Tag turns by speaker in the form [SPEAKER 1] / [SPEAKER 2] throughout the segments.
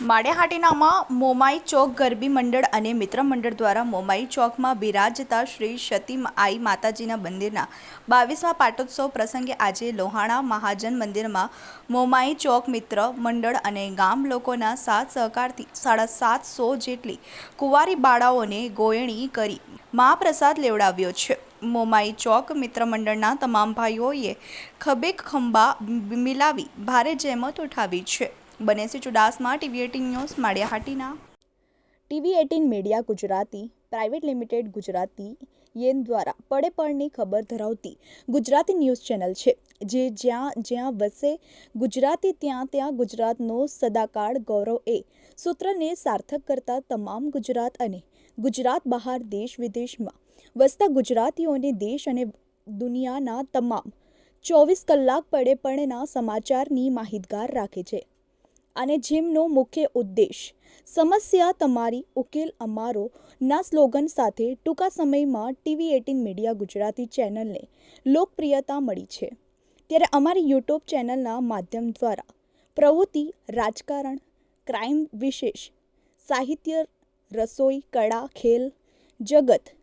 [SPEAKER 1] માળિયાહાટીનામાં મોમાઈ ચોક ગરબી મંડળ અને મિત્ર મંડળ દ્વારા મોમાઈ ચોકમાં બિરાજતા શ્રી સતી આઈ માતાજીના મંદિરના 22મા પાટોત્સવ પ્રસંગે આજે લોહાણા મહાજન મંદિરમાં મોમાઈ ચોક મિત્ર મંડળ અને ગામ લોકોના સાથ સહકારથી 750 જેટલી કુંવારી બાળાઓને ગોયણી કરી મહાપ્રસાદ લેવડાવ્યો છે। મોમાઈ ચોક મિત્ર મંડળના તમામ ભાઈઓએ ખભે ખંભા મિલાવી ભારે જહેમત ઉઠાવી છે। બનેસી Chudasama TV18 news Maliya Hatina TV18 media Gujarati private limited Gujarati યેન દ્વારા પડે પડની ખબર ધરાવતી ગુજરાતી ન્યૂઝ ચેનલ છે જે જ્યાં વસે ગુજરાતી ત્યાં ગુજરાતનો સદાકાળ ગૌરવ એ સૂત્રને સાર્થક કરતા તમામ ગુજરાત અને ગુજરાત બહાર દેશ વિદેશમાં વસતા ગુજરાતીઓને દેશ અને દુનિયાના તમામ 24 કલાક પડે પડના સમાચારની માહિતગાર રાખે છે અને જેમનો મુખ્ય ઉદ્દેશ સમસ્યા તમારી ઉકેલ અમારો ના સ્લોગન સાથે ટૂંકા સમયમાં TV18 મીડિયા ગુજરાતી ચેનલને લોકપ્રિયતા મળી છે। ત્યારે અમારી યુટ્યુબ ચેનલના માધ્યમ દ્વારા પ્રવૃત્તિ રાજકારણ ક્રાઇમ વિશેષ સાહિત્ય રસોઈ કળા ખેલ જગત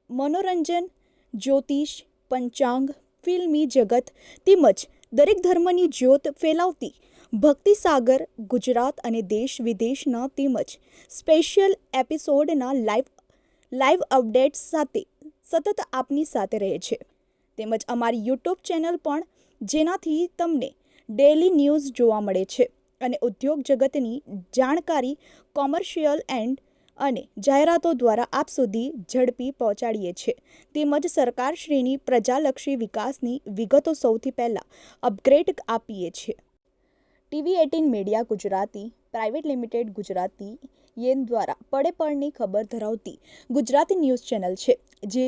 [SPEAKER 1] મનોરંજન જ્યોતિષ પંચાંગ ફિલ્મી જગત તેમજ દરેક ધર્મની જ્યોત ફેલાવતી ભક્તિ સાગર ગુજરાત અને દેશ વિદેશના તેમજ સ્પેશિયલ એપિસોડના લાઈવ અપડેટ્સ સાથે સતત આપની સાથે રહે છે। તેમજ અમારી યુટ્યુબ ચેનલ પણ જેનાથી તમને ડેલી ન્યૂઝ જોવા મળે છે અને ઉદ્યોગ જગતની જાણકારી કોમર્શિયલ અને જાહેરાતો દ્વારા આપ સુધી ઝડપી પહોંચાડીએ છીએ તેમજ સરકારશ્રીની પ્રજાલક્ષી વિકાસની વિગતો સૌથી પહેલાં અપગ્રેડ આપીએ છીએ। TV18 media Gujarati private limited Gujarati યેન દ્વારા પડે પડની ખબર ધરાવતી ગુજરાતી ન્યૂઝ ચેનલ છે જે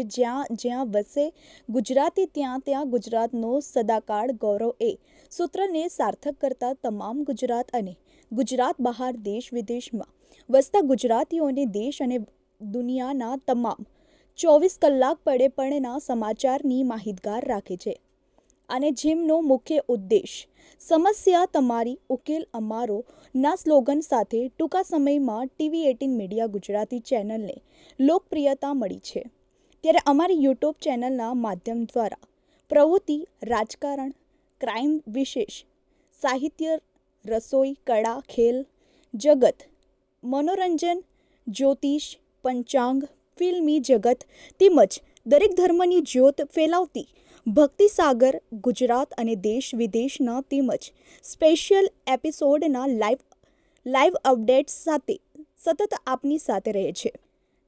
[SPEAKER 1] જ્યાં વસે ગુજરાતી ત્યાં ગુજરાતનો સદાકાળ ગૌરવ એ સૂત્રને સાર્થક કરતા તમામ ગુજરાત અને ગુજરાત બહાર દેશ વિદેશમાં વસતા ગુજરાતીઓને દેશ અને દુનિયાના તમામ 24 કલાક પડે પડના સમાચારની માહિતગાર રાખે છે અને જેમનો મુખ્ય ઉદ્દેશ સમસ્યા તમારી ઉકેલ અમારો ના સ્લોગન સાથે ટૂંકા સમયમાં TV18 મીડિયા ગુજરાતી ચેનલને લોકપ્રિયતા મળી છે। ત્યારે અમારી યુટ્યુબ ચેનલના માધ્યમ દ્વારા પ્રવૃત્તિ રાજકારણ ક્રાઇમ વિશેષ સાહિત્ય રસોઈ કળા ખેલ જગત મનોરંજન જ્યોતિષ પંચાંગ ફિલ્મી જગત તેમજ દરેક ધર્મની જ્યોત ફેલાવતી ભક્તિ સાગર ગુજરાત અને દેશ વિદેશના તેમજ સ્પેશિયલ એપિસોડના લાઈવ અપડેટ્સ સાથે સતત આપની સાથે રહે છે।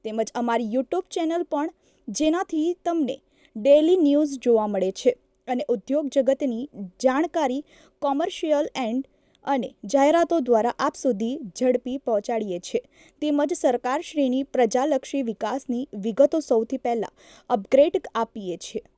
[SPEAKER 1] તેમજ અમારી યુટ્યુબ ચેનલ પણ જેનાથી તમને ડેલી ન્યૂઝ જોવા મળે છે અને ઉદ્યોગ જગતની જાણકારી કોમર્શિયલ અને જાહેરાતો દ્વારા આપ સુધી ઝડપી પહોંચાડીએ છીએ તેમજ સરકારશ્રીની પ્રજાલક્ષી વિકાસની વિગતો સૌથી પહેલાં અપગ્રેડ આપીએ છીએ।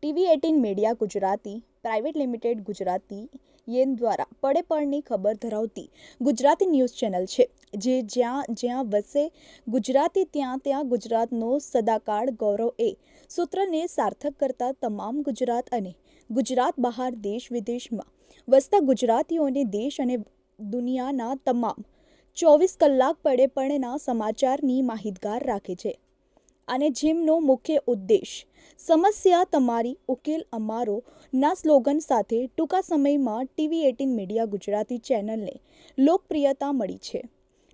[SPEAKER 1] TV18 media Gujarati private limited Gujarati યેન દ્વારા પડે પડની ખબર ધરાવતી ગુજરાતી ન્યૂઝ ચેનલ છે જે જ્યાં વસે ગુજરાતી ત્યાં ગુજરાતનો સદાકાળ ગૌરવ એ સૂત્રને સાર્થક કરતા તમામ ગુજરાત અને ગુજરાત બહાર દેશ વિદેશમાં વસતા ગુજરાતીઓને દેશ અને દુનિયાના તમામ 24 કલાક પડે પડના સમાચારની માહિતગાર રાખે છે અને જેમનો મુખ્ય ઉદ્દેશ સમસ્યા તમારી ઉકેલ અમારો ના સ્લોગન સાથે ટૂંકા સમયમાં TV18 મીડિયા ગુજરાતી ચેનલને લોકપ્રિયતા મળી છે।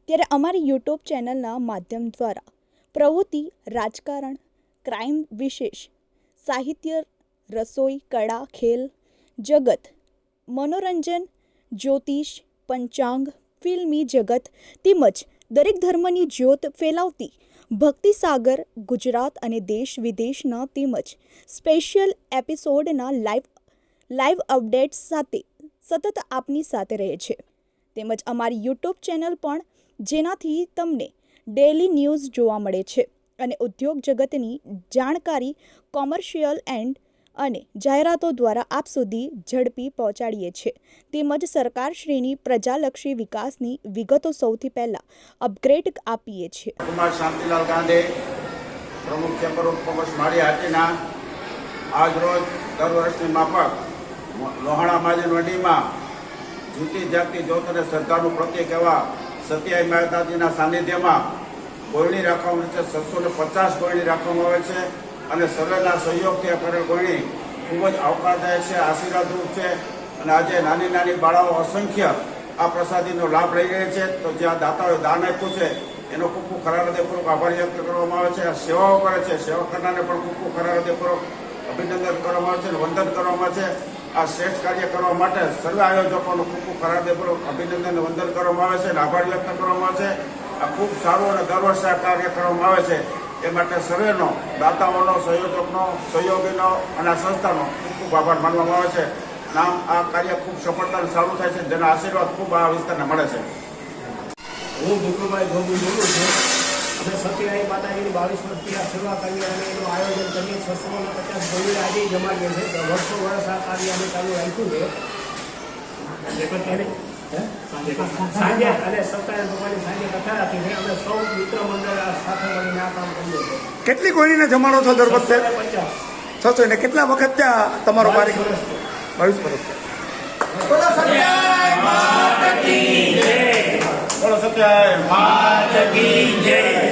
[SPEAKER 1] ત્યારે અમારી યુટ્યુબ ચેનલના માધ્યમ દ્વારા પ્રવૃત્તિ રાજકારણ ક્રાઇમ વિશેષ સાહિત્ય રસોઈ કળા ખેલ જગત મનોરંજન જ્યોતિષ પંચાંગ ફિલ્મી જગત તેમજ દરેક ધર્મની જ્યોત ફેલાવતી ભક્તિ સાગર ગુજરાત અને દેશ વિદેશના તેમજ સ્પેશિયલ એપિસોડના લાઈવ અપડેટ્સ સાથે સતત આપની સાથે રહે છે। તેમજ અમારી યુટ્યુબ ચેનલ પણ જેનાથી તમને ડેલી ન્યૂઝ જોવા મળે છે અને ઉદ્યોગ જગતની જાણકારી કોમર્શિયલ અને જાહેરાતો દ્વારા આપ સુધી ઝડપી પહોંચાડીએ છીએ તેમજ સરકારશ્રીની પ્રજાલક્ષી વિકાસની વિગતો સૌથી પહેલાં અપગ્રેડ આપીએ છીએ।
[SPEAKER 2] કુમાર શાંતિલાલ ગાંધી પ્રમુખ ચેમ્બર ઓફ કોમર્સ માળિયાહાટીના આજ રોજ દર વર્ષની માફક લોહાણા મહાજન મંડીમાં જીતી જાગતી જ્યોત અને શ્રદ્ધાનું પ્રતીક એવા સત્યાઈ માતાજીના સાનિધ્યમાં ગોળણી રાખવામાં આવે છે. 650 ગોળણી રાખવામાં આવે છે અને સર્વેના સહયોગથી આ કરેલ ગોળણી ખૂબ જ આવકારદાયક છે, આશીર્વાદરૂપ છે. અને આજે નાની નાની બાળાઓ અસંખ્ય આ પ્રસાદીનો લાભ લઈ રહ્યા છે. તો જે આ દાતાઓએ દાન આપ્યું છે એનો ખૂબ ખૂબ ખરા હૃદયપૂર્વક આભાર વ્યક્ત કરવામાં આવે છે. આ સેવાઓ કરે છે, સેવા કરનારને પણ ખૂબ ખૂબ ખરા હૃદયપૂર્વક અભિનંદન કરવામાં આવે છે અને વંદન કરવામાં આવે છે. આ શ્રેષ્ઠ કાર્ય કરવા માટે સર્વે આયોજકોનો ખૂબ ખૂબ ખરા હૃદયપૂર્વક અભિનંદન અને વંદન કરવામાં આવે છે અને આભાર વ્યક્ત કરવામાં આવે છે. આ ખૂબ સારું અને દર વર્ષે આ કાર્ય કરવામાં આવે છે. એ માટે સર્વેનો, દાતાઓનો, સંયોજકનો, સહયોગીનો અને આ સંસ્થાનો ખૂબ ખૂબ આભાર માનવામાં આવે છે. નામ આ કાર્ય ખૂબ સફળતાથી સારું થાય છે, જેના આશીર્વાદ ખૂબ આ વિસ્તારને મળે છે.
[SPEAKER 3] હું ભીખુભાઈ જોગી બોલું છું. અમે સત્યનારાયણ માતાજીની 22 વર્ષથી આ સેવા કરીએ અને એનું આયોજન કરીએ. 650 ગોળી આજે જમાડીએ છીએ. વર્ષો વર્ષ આ કાર્ય અમે ચાલુ રાખ્યું છે. સાંજે અને સત્યનારાયણ ભગવાનની સાંજે કથા રાખી છે. અમે સૌ મિત્ર મંડળ આ સાથે મળીને આ કામ કરીએ છીએ.
[SPEAKER 4] કેટલી કોઈની જમાડો છો દર વખતે?
[SPEAKER 3] 50.
[SPEAKER 4] 600. ને કેટલા વખત ત્યાં તમારો
[SPEAKER 3] 22
[SPEAKER 4] કાર્યક્રમ?
[SPEAKER 3] વર્ષથી.
[SPEAKER 4] 22 વર્ષ.
[SPEAKER 2] બોલો સત્યાય માત કી જય.